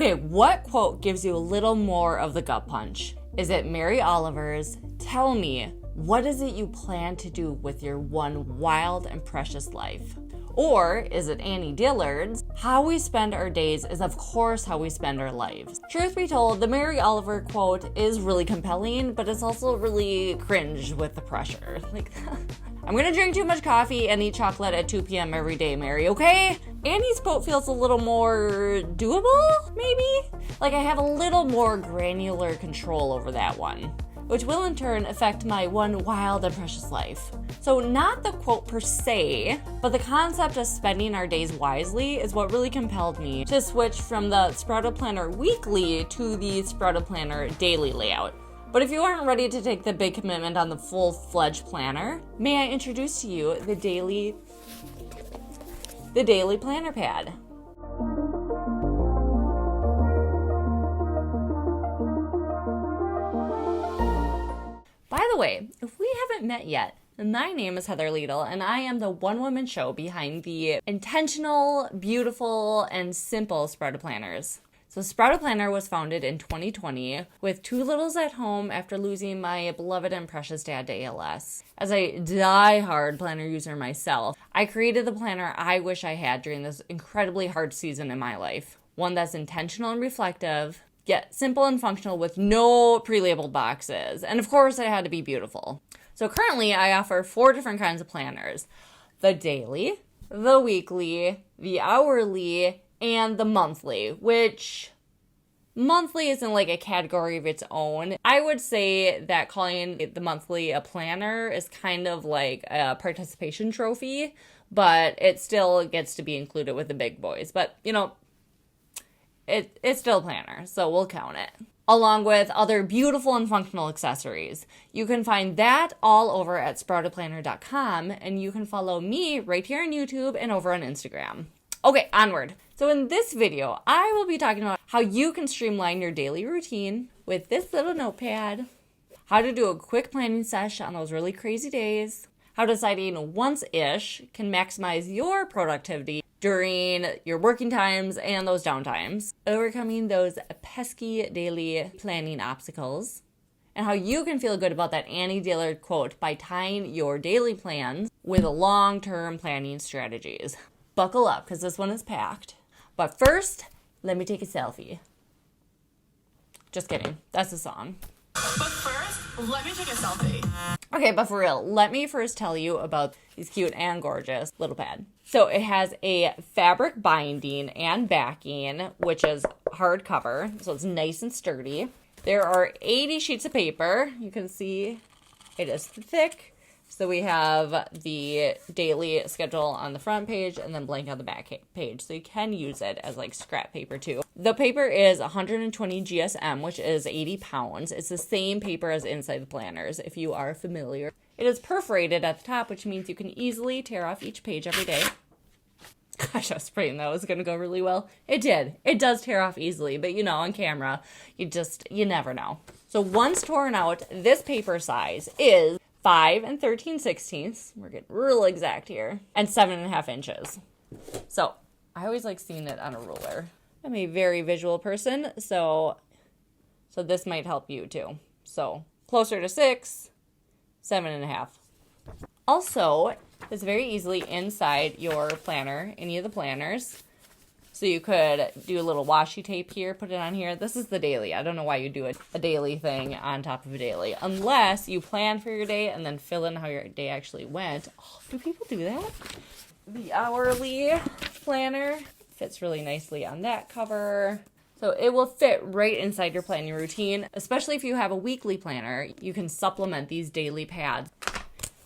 Okay, what quote gives you a little more of the gut punch? Is it Mary Oliver's, "Tell me, what is it you plan to do with your one wild and precious life?" Or is it Annie Dillard's, "How we spend our days is of course how we spend our lives"? Truth be told, the Mary Oliver quote is really compelling, but it's also really cringe with the pressure. Like, I'm gonna drink too much coffee and eat chocolate at 2 p.m. every day, Mary, okay? Annie's quote feels a little more doable, maybe? Like I have a little more granular control over that one, which will in turn affect my one wild and precious life. So not the quote per se, but the concept of spending our days wisely is what really compelled me to switch from the Sprouted Planner weekly to the Sprouted Planner daily layout. But if you aren't ready to take the big commitment on the full-fledged planner, may I introduce to you the Daily Planner Pad. By the way, if we haven't met yet, my name is Heather Liedl, and I am the one-woman show behind the intentional, beautiful, and simple Sprouted Planners. So Sprouted Planner was founded in 2020 with two littles at home after losing my beloved and precious dad to ALS. As a die-hard planner user myself, I created the planner I wish I had during this incredibly hard season in my life. One that's intentional and reflective, yet simple and functional with no pre-labeled boxes. And of course, it had to be beautiful. So currently, I offer 4 different kinds of planners: the daily, the weekly, the hourly, and the monthly, which monthly isn't like a category of its own. I would say that calling the monthly a planner is kind of like a participation trophy, but it still gets to be included with the big boys. But, you know, it's still a planner, so we'll count it. Along with other beautiful and functional accessories. You can find that all over at sproutedplanner.com, and you can follow me right here on YouTube and over on Instagram. Okay, onward. So in this video, I will be talking about how you can streamline your daily routine with this little notepad, how to do a quick planning sesh on those really crazy days, how deciding once-ish can maximize your productivity during your working times and those downtimes, overcoming those pesky daily planning obstacles, and how you can feel good about that Annie Dillard quote by tying your daily plans with long-term planning strategies. Buckle up, because this one is packed. But first, let me take a selfie. Just kidding. That's a song. But first, let me take a selfie. Okay, but for real, let me first tell you about these cute and gorgeous little pad. So it has a fabric binding and backing, which is hardcover, so it's nice and sturdy. There are 80 sheets of paper. You can see it is thick. So we have the daily schedule on the front page and then blank on the back page. So you can use it as like scrap paper too. The paper is 120 GSM, which is 80 pounds. It's the same paper as inside the planners, if you are familiar. It is perforated at the top, which means you can easily tear off each page every day. Gosh, I was praying that was going to go really well. It did. It does tear off easily, but you know, on camera, you never know. So once torn out, this paper size is 5 13/16. We're getting real exact here. And 7.5 inches. So I always like seeing it on a ruler. I'm a very visual person, so this might help you too. So closer to 6, 7.5. Also, it's very easily inside your planner, any of the planners. So you could do a little washi tape here, put it on here. This is the daily. I don't know why you do a daily thing on top of a daily. Unless you plan for your day and then fill in how your day actually went. Oh, do people do that? The hourly planner fits really nicely on that cover. So it will fit right inside your planning routine. Especially if you have a weekly planner, you can supplement these daily pads.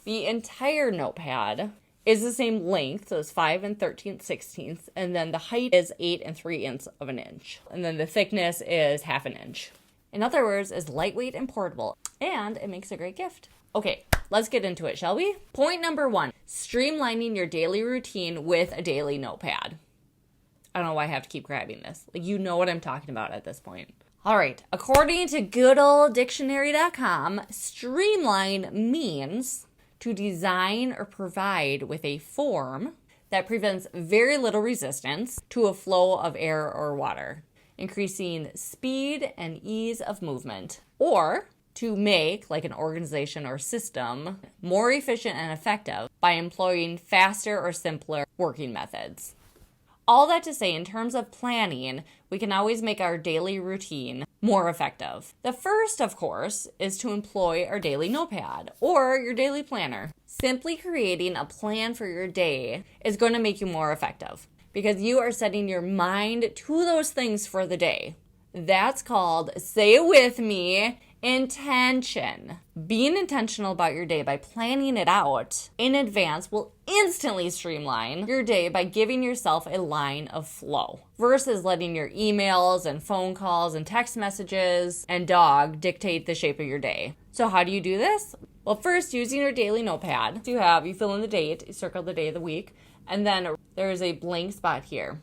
The entire notepad is the same length, so it's 5 13/16, and then the height is 8 3/8 of an inch, and then the thickness is 1/2 inch. In other words, it's lightweight and portable, and it makes a great gift. Okay, let's get into it, shall we? Point number 1, streamlining your daily routine with a daily notepad. I don't know why I have to keep grabbing this. Like, you know what I'm talking about at this point. All right, according to good old dictionary.com, streamline means to design or provide with a form that prevents very little resistance to a flow of air or water. increasing speed and ease of movement, or to make, like an organization or system, more efficient and effective by employing faster or simpler working methods. All that to say, in terms of planning, we can always make our daily routine more effective. The first, of course, is to employ our daily notepad or your daily planner. Simply creating a plan for your day is going to make you more effective because you are setting your mind to those things for the day. That's called, say it with me, intention. Being intentional about your day by planning it out in advance will instantly streamline your day by giving yourself a line of flow versus letting your emails and phone calls and text messages and dog dictate the shape of your day. So how do you do this? Well, first, using your daily notepad, you fill in the date, you circle the day of the week, and then there's a blank spot here.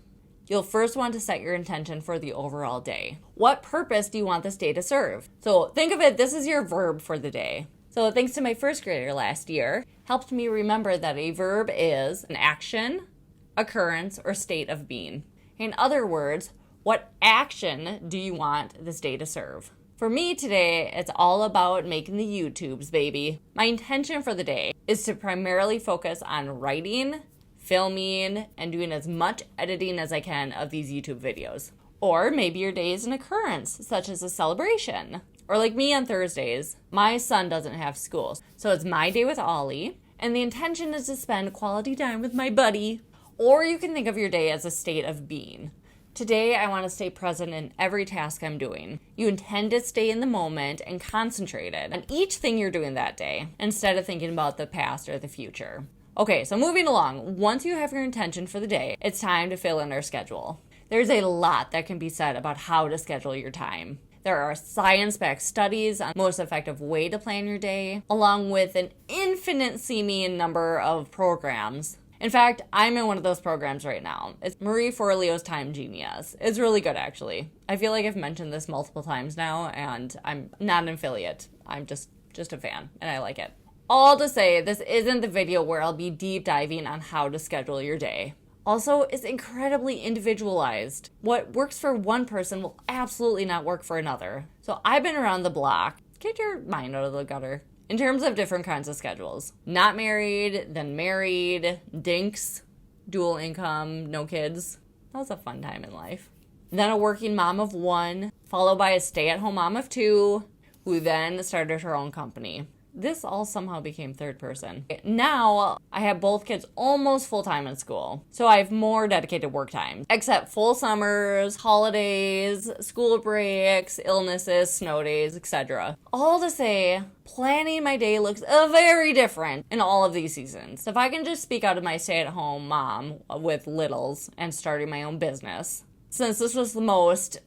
You'll first want to set your intention for the overall day. What purpose do you want this day to serve? So think of it, this is your verb for the day. So thanks to my first grader last year, helped me remember that a verb is an action, occurrence, or state of being. In other words, what action do you want this day to serve? For me today, it's all about making the YouTubes, baby. My intention for the day is to primarily focus on writing, filming, and doing as much editing as I can of these YouTube videos. Or maybe your day is an occurrence, such as a celebration. Or like me on Thursdays, my son doesn't have school, so it's my day with Ollie, and the intention is to spend quality time with my buddy. Or you can think of your day as a state of being. Today, I want to stay present in every task I'm doing. You intend to stay in the moment and concentrated on each thing you're doing that day, instead of thinking about the past or the future. Okay, so moving along, once you have your intention for the day, it's time to fill in our schedule. There's a lot that can be said about how to schedule your time. There are science-backed studies on the most effective way to plan your day, along with an infinite seeming number of programs. In fact, I'm in one of those programs right now. It's Marie Forleo's Time Genius. It's really good, actually. I feel like I've mentioned this multiple times now, and I'm not an affiliate. I'm just a fan, and I like it. All to say, this isn't the video where I'll be deep diving on how to schedule your day. Also, it's incredibly individualized. What works for one person will absolutely not work for another. So I've been around the block. Get your mind out of the gutter. In terms of different kinds of schedules. Not married, then married, dinks, dual income, no kids. That was a fun time in life. Then a working mom of one, followed by a stay-at-home mom of two, who then started her own company. This all somehow became third person. Now, I have both kids almost full-time in school, so I have more dedicated work time, except full summers, holidays, school breaks, illnesses, snow days, etc. All to say, planning my day looks very different in all of these seasons. If I can just speak out of my stay-at-home mom with littles and starting my own business, since this was the most,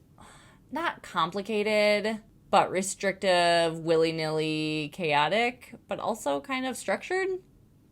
not complicated, but restrictive, willy-nilly, chaotic, but also kind of structured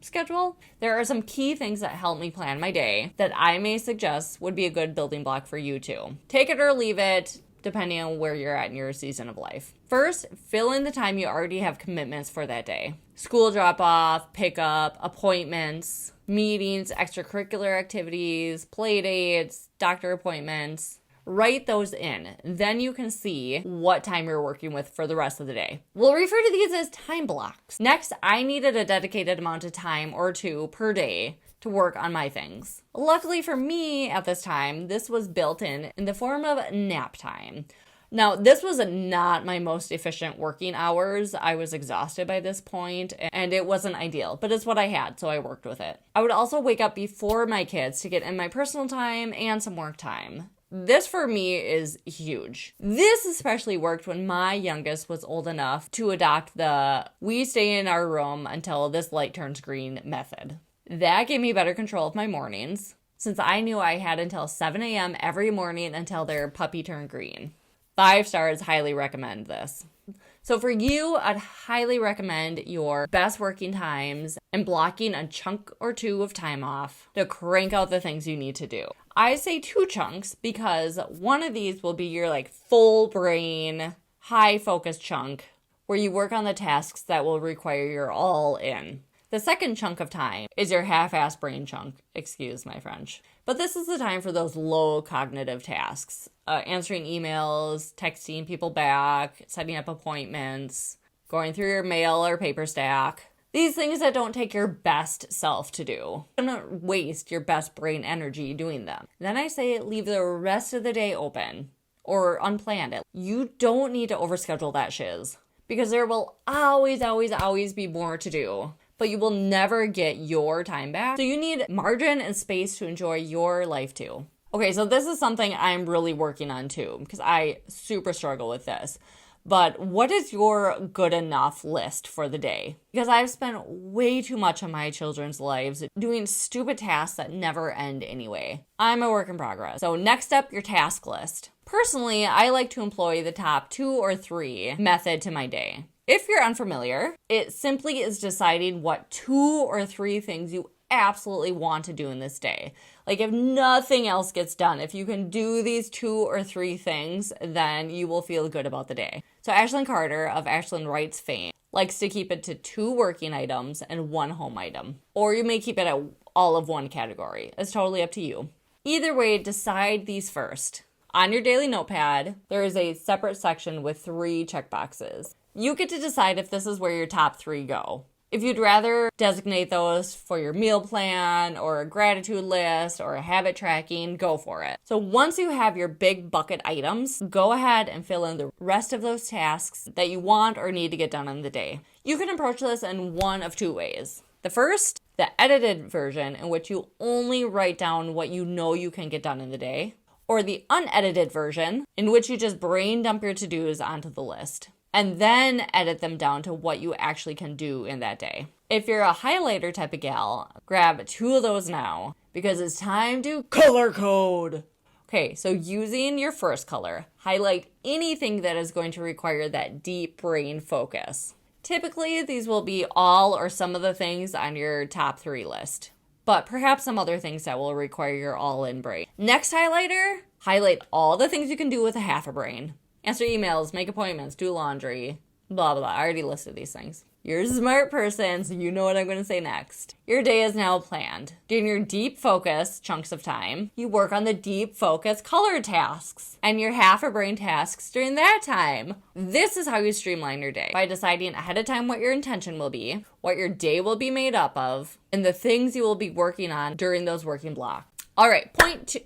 schedule. There are some key things that help me plan my day that I may suggest would be a good building block for you too. Take it or leave it, depending on where you're at in your season of life. First, fill in the time you already have commitments for that day. School drop-off, pickup, appointments, meetings, extracurricular activities, play dates, doctor appointments. Write those in. Then you can see what time you're working with for the rest of the day. We'll refer to these as time blocks. Next, I needed a dedicated amount of time or two per day to work on my things. Luckily for me at this time, this was built in the form of nap time. Now, this was not my most efficient working hours. I was exhausted by this point, and it wasn't ideal, but it's what I had, so I worked with it. I would also wake up before my kids to get in my personal time and some work time. This for me is huge. This especially worked when my youngest was old enough to adopt the we stay in our room until this light turns green method. That gave me better control of my mornings, since I knew I had until 7 a.m. every morning until their puppy turned green. 5 stars, highly recommend this. So for you, I'd highly recommend your best working times and blocking a chunk or two of time off to crank out the things you need to do. I say 2 chunks because one of these will be your full brain, high focus chunk where you work on the tasks that will require your all in. The second chunk of time is your half-ass brain chunk, excuse my French. But this is the time for those low cognitive tasks. Answering emails, texting people back, setting up appointments, going through your mail or paper stack. These things that don't take your best self to do. Don't waste your best brain energy doing them. Then I say leave the rest of the day open or unplanned it. You don't need to overschedule that shiz because there will always be more to do, but you will never get your time back. So you need margin and space to enjoy your life too. Okay, so this is something I'm really working on too because I super struggle with this. But what is your good enough list for the day? Because I've spent way too much of my children's lives doing stupid tasks that never end anyway. I'm a work in progress. So next up, your task list. Personally, I like to employ the top 2 or 3 method to my day. If you're unfamiliar, it simply is deciding what 2 or 3 things you absolutely want to do in this day. Like if nothing else gets done, if you can do these 2 or 3 things, then you will feel good about the day. So Ashlyn Carter of Ashlyn Writes fame likes to keep it to 2 working items and 1 home item. Or you may keep it at all of one category. It's totally up to you. Either way, decide these first. On your daily notepad, there is a separate section with 3 checkboxes. You get to decide if this is where your top 3 go. If you'd rather designate those for your meal plan or a gratitude list or a habit tracking, go for it. So once you have your big bucket items, go ahead and fill in the rest of those tasks that you want or need to get done in the day. You can approach this in one of 2 ways. The first, the edited version in which you only write down what you know you can get done in the day, or the unedited version in which you just brain dump your to-dos onto the list and then edit them down to what you actually can do in that day. If you're a highlighter type of gal, grab 2 of those now because it's time to color code. Okay, so using your first color, highlight anything that is going to require that deep brain focus. Typically, these will be all or some of the things on your top 3 list, but perhaps some other things that will require your all-in brain. Next highlighter, highlight all the things you can do with a half a brain. Answer emails, make appointments, do laundry, blah, blah. I already listed these things. You're a smart person, so you know what I'm going to say next. Your day is now planned. During your deep focus chunks of time, you work on the deep focus color tasks and your half a brain tasks during that time. This is how you streamline your day, by deciding ahead of time what your intention will be, what your day will be made up of, and the things you will be working on during those working blocks. All right, point 2.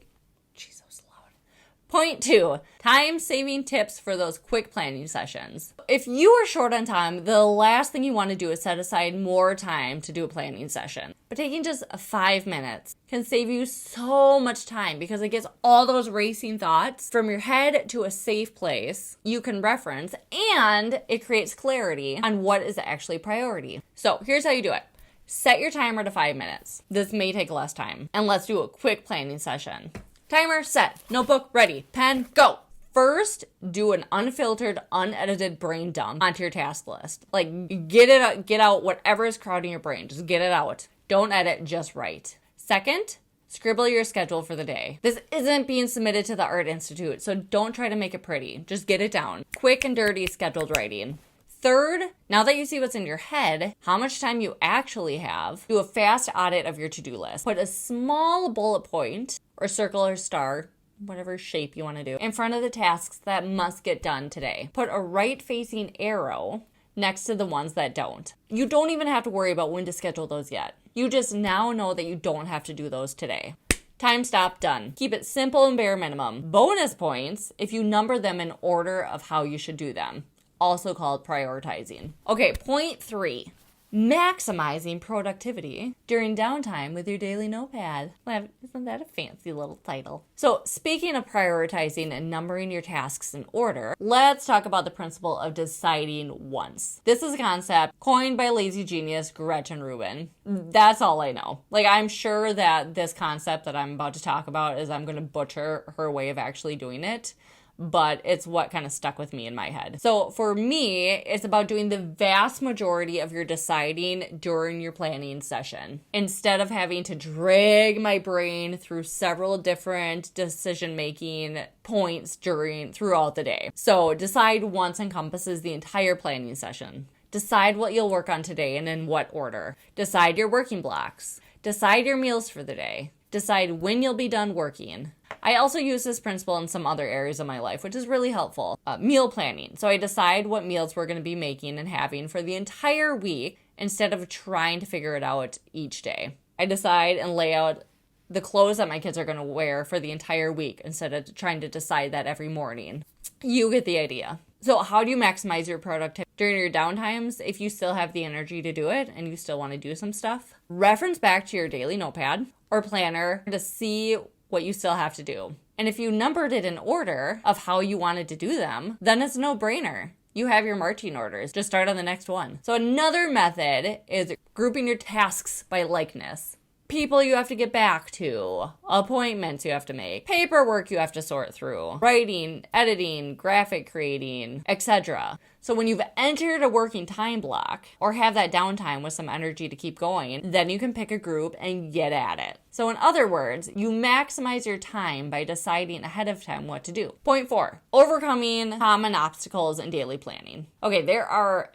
Point 2, time-saving tips for those quick planning sessions. If you are short on time, the last thing you want to do is set aside more time to do a planning session. But taking just 5 minutes can save you so much time because it gets all those racing thoughts from your head to a safe place you can reference, and it creates clarity on what is actually priority. So here's how you do it. Set your timer to 5 minutes. This may take less time. And let's do a quick planning session. Timer set, notebook ready, pen go. First, do an unfiltered, unedited brain dump onto your task list. Like get out whatever is crowding your brain. Just get it out. Don't edit, just write. Second, scribble your schedule for the day. This isn't being submitted to the Art Institute, so don't try to make it pretty. Just get it down. Quick and dirty scheduled writing. Third, now that you see what's in your head, how much time you actually have, do a fast audit of your to-do list. Put a small bullet point or circle or star, whatever shape you want to do, in front of the tasks that must get done today. Put a right-facing arrow next to the ones that don't. You don't even have to worry about when to schedule those yet. You just now know that you don't have to do those today. Time stop, done. Keep it simple and bare minimum. Bonus points if you number them in order of how you should do them. Also called prioritizing. Okay, point 3. Maximizing productivity during downtime with your daily notepad. Isn't that a fancy little title? So speaking of prioritizing and numbering your tasks in order, let's talk about the principle of deciding once. This is a concept coined by lazy genius Gretchen Rubin. That's all I know. Like, I'm sure that this concept that I'm about to talk about is I'm going to butcher her way of actually doing it, but it's what kind of stuck with me in my head. So for me, it's about doing the vast majority of your deciding during your planning session, instead of having to drag my brain through several different decision-making points throughout the day. So decide once encompasses the entire planning session. Decide what you'll work on today and in what order. Decide your working blocks. Decide your meals for the day. Decide when you'll be done working. I also use this principle in some other areas of my life, which is really helpful. Meal planning. So I decide what meals we're going to be making and having for the entire week instead of trying to figure it out each day. I decide and lay out the clothes that my kids are going to wear for the entire week instead of trying to decide that every morning. You get the idea. So how do you maximize your productivity during your downtimes if you still have the energy to do it and you still want to do some stuff? Reference back to your daily notepad or planner to see what you still have to do. And if you numbered it in order of how you wanted to do them, then it's a no-brainer. You have your marching orders. Just start on the next one. So another method is grouping your tasks by likeness. People you have to get back to, appointments you have to make, paperwork you have to sort through, writing, editing, graphic creating, etc. So when you've entered a working time block or have that downtime with some energy to keep going, then you can pick a group and get at it. So in other words, you maximize your time by deciding ahead of time what to do. Point 4, overcoming common obstacles in daily planning. Okay, there are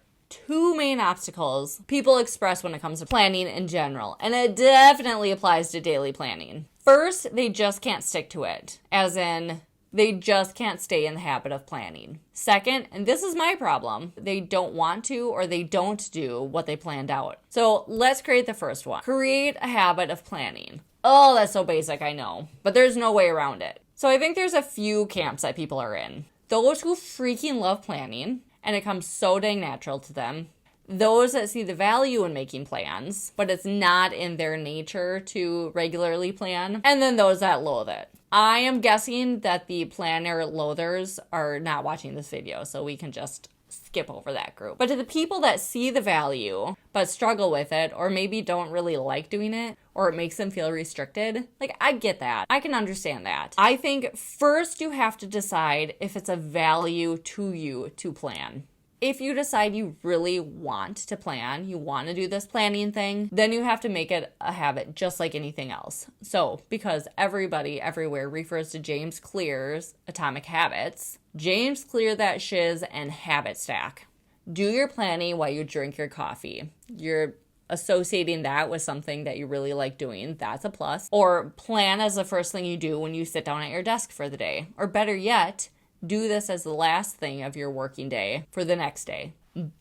2 main obstacles people express when it comes to planning in general, and it definitely applies to daily planning. First, they just can't stick to it, as in, they just can't stay in the habit of planning. Second, and this is my problem, they don't want to or they don't do what they planned out. So let's create the first one. Create a habit of planning. Oh, that's so basic, I know, but there's no way around it. So I think there's a few camps that people are in. Those who freaking love planning, and it comes so dang natural to them. Those that see the value in making plans, but it's not in their nature to regularly plan. And then those that loathe it. I am guessing that the planner loathers are not watching this video, so we can just skip over that group. But to the people that see the value, but struggle with it, or maybe don't really like doing it, or it makes them feel restricted, like, I get that. I can understand that. I think first you have to decide if it's a value to you to plan. If you decide you really want to plan, you want to do this planning thing, then you have to make it a habit just like anything else. So, because everybody everywhere refers to James Clear's Atomic Habits, James Clear that shiz and habit stack. Do your planning while you drink your coffee. You're associating that with something that you really like doing, that's a plus. Or plan as the first thing you do when you sit down at your desk for the day. Or better yet, do this as the last thing of your working day for the next day.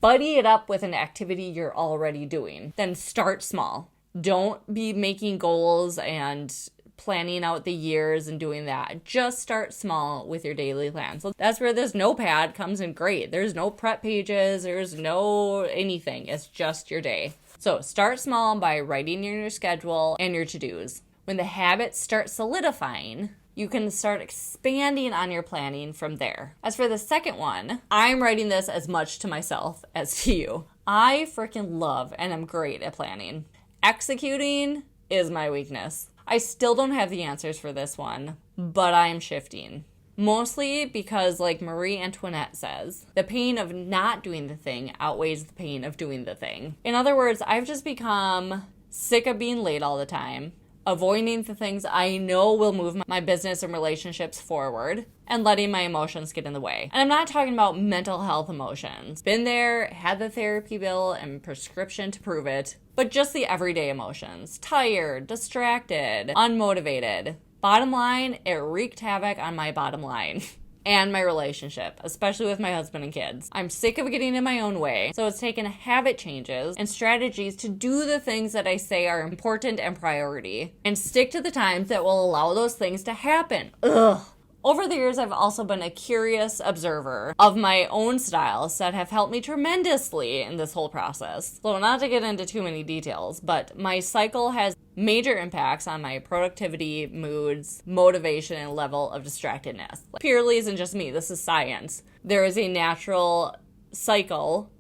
Buddy it up with an activity you're already doing. Then start small. Don't be making goals and planning out the years and doing that. Just start small with your daily plan. So that's where this notepad comes in great. There's no prep pages, there's no anything. It's just your day. So start small by writing in your schedule and your to-dos. When the habits start solidifying, you can start expanding on your planning from there. As for the second one, I'm writing this as much to myself as to you. I freaking love and I'm great at planning. Executing is my weakness. I still don't have the answers for this one, but I'm shifting. Mostly because, like Marie Antoinette says, the pain of not doing the thing outweighs the pain of doing the thing. In other words, I've just become sick of being late all the time, avoiding the things I know will move my business and relationships forward, and letting my emotions get in the way. And I'm not talking about mental health emotions. Been there, had the therapy bill and prescription to prove it, but just the everyday emotions. Tired, distracted, unmotivated. Bottom line, it wreaked havoc on my bottom line. And my relationship, especially with my husband and kids. I'm sick of getting in my own way, so it's taken habit changes and strategies to do the things that I say are important and priority, and stick to the times that will allow those things to happen. Ugh. Over the years, I've also been a curious observer of my own styles that have helped me tremendously in this whole process. So not to get into too many details, but my cycle has major impacts on my productivity, moods, motivation, and level of distractedness. Purely isn't just me, this is science. There is a natural cycle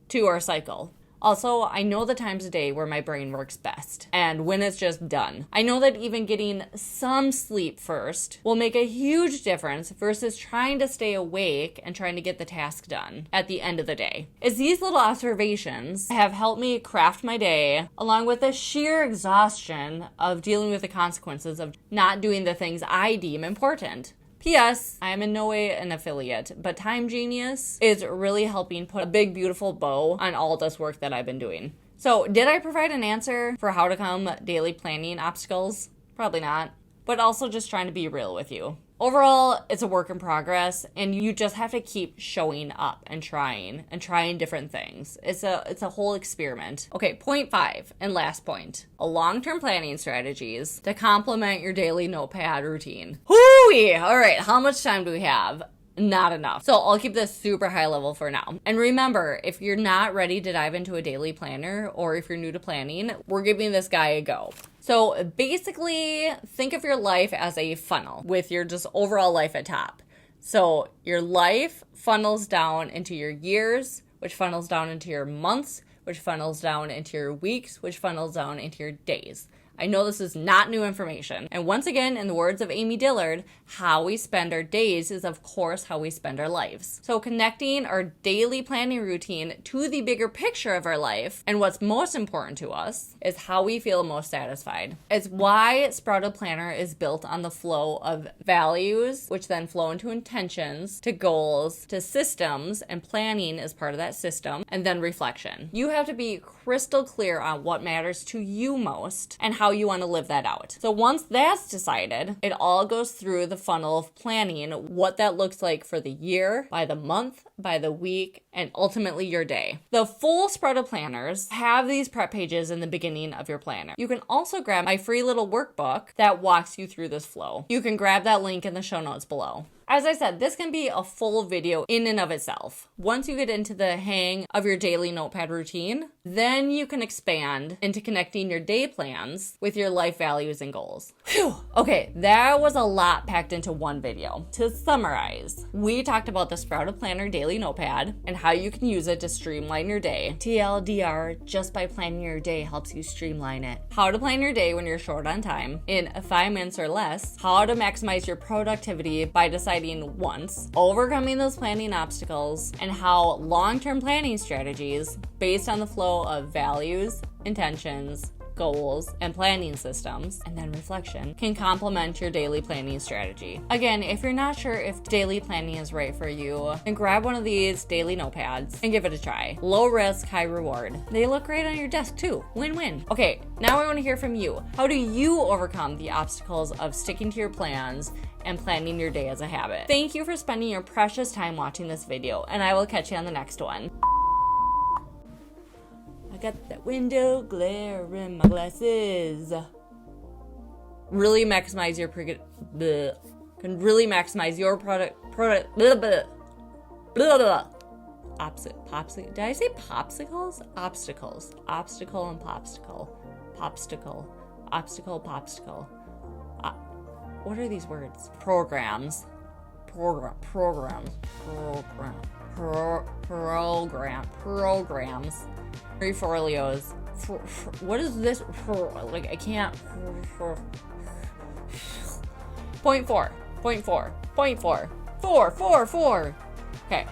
to our cycle. Also, I know the times of day where my brain works best and when it's just done. I know that even getting some sleep first will make a huge difference versus trying to stay awake and trying to get the task done at the end of the day. It's these little observations have helped me craft my day, along with the sheer exhaustion of dealing with the consequences of not doing the things I deem important. P.S. I am in no way an affiliate, but Time Genius is really helping put a big, beautiful bow on all this work that I've been doing. So, did I provide an answer for how to overcome daily planning obstacles? Probably not. But also just trying to be real with you. Overall, it's a work in progress, and you just have to keep showing up and trying different things. It's a whole experiment. Okay, point 5 and last point. A long-term planning strategies to complement your daily notepad routine. Hooey! All right, how much time do we have? Not enough. So I'll keep this super high level for now. And remember, if you're not ready to dive into a daily planner, or if you're new to planning, we're giving this guy a go. So basically, think of your life as a funnel with your just overall life at top. So your life funnels down into your years, which funnels down into your months, which funnels down into your weeks, which funnels down into your days. I know this is not new information. And once again, in the words of Amy Dillard, how we spend our days is, of course, how we spend our lives. So connecting our daily planning routine to the bigger picture of our life and what's most important to us is how we feel most satisfied. It's why Sprouted Planner is built on the flow of values, which then flow into intentions, to goals, to systems, and planning is part of that system, and then reflection. You have to be crystal clear on what matters to you most and how you want to live that out. So once that's decided, it all goes through the funnel of planning what that looks like for the year, by the month, by the week, and ultimately your day. The full Sprouted Planners have these prep pages in the beginning of your planner. You can also grab my free little workbook that walks you through this flow. You can grab that link in the show notes below. As I said, this can be a full video in and of itself. Once you get into the hang of your daily notepad routine, then you can expand into connecting your day plans with your life values and goals. Phew. Okay, that was a lot packed into one video. To summarize, we talked about the Sprouted Planner daily notepad and how you can use it to streamline your day. TLDR, just by planning your day helps you streamline it. How to plan your day when you're short on time in 5 minutes or less. How to maximize your productivity by deciding once, overcoming those planning obstacles, and how long-term planning strategies based on the flow of values, intentions, goals, and planning systems, and then reflection, can complement your daily planning strategy. Again, if you're not sure if daily planning is right for you, then grab one of these daily notepads and give it a try. Low risk, high reward. They look great on your desk too. Win-win. Okay, now I want to hear from you. How do you overcome the obstacles of sticking to your plans and planning your day as a habit? Thank you for spending your precious time watching this video, and I will catch you on the next one. I got that window glare in my glasses. Really maximize your can really maximize your product blah, blah, blah, blah. Did I say popsicles? Obstacles. Obstacle and popsicle. Popsicle. Obstacle, popsicle. What are these words? Programs. Programs. Three Forleos. What is this? Like, I can't. Point four. Okay.